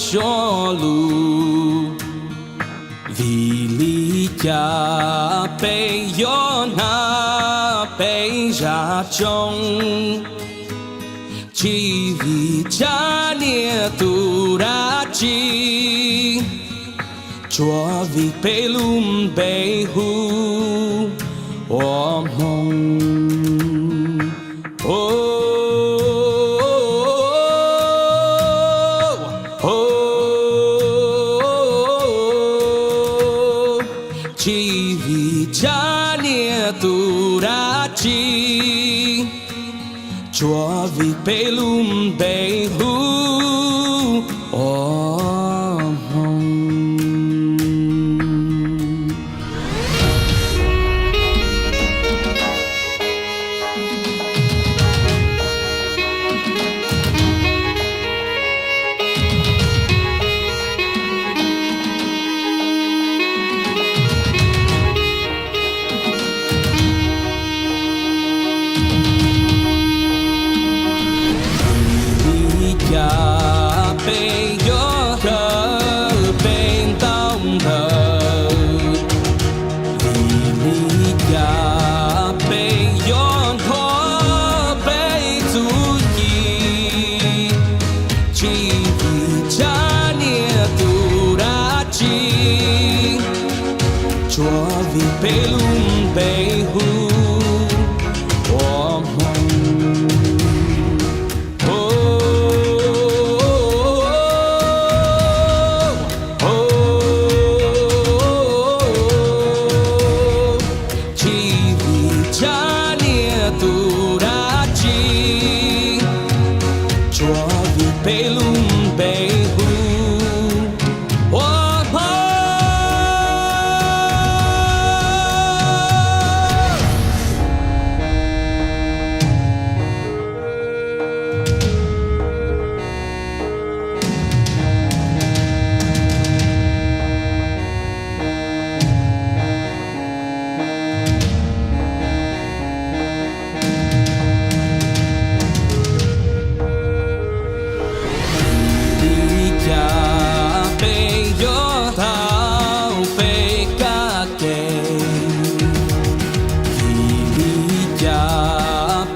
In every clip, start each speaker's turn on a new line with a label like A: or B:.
A: 小路，为你家被有那被压中，只为家年度拉近，作为被lum被呼我梦。只为家年度拉近，作为被lum被呼我梦。被有的被动的，你家被有托被注意，只为家年度拉近，作为被lum被呼我梦。作为被lum被呼我梦。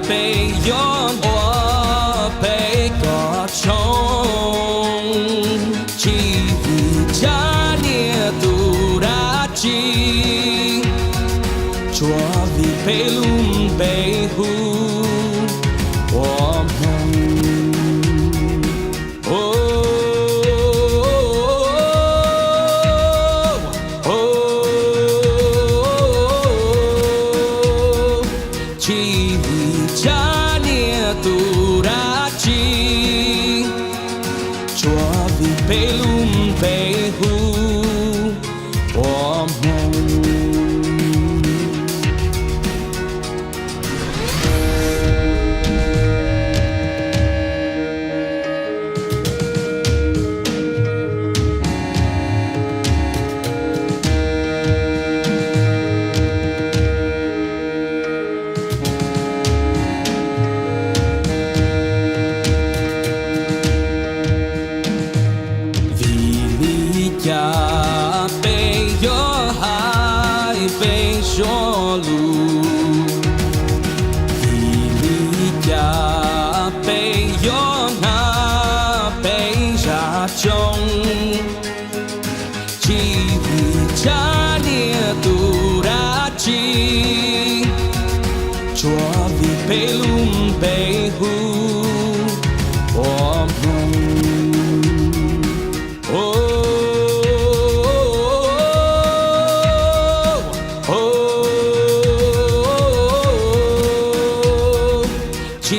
A: 被用我被歌颂，只为家年度拉近，作为被lum被呼我梦。只为家年度拉近，作为被lum被呼我梦。家被有海被小路，为你家被有那被压中，只为家年度拉近，作为被lum被呼我梦。只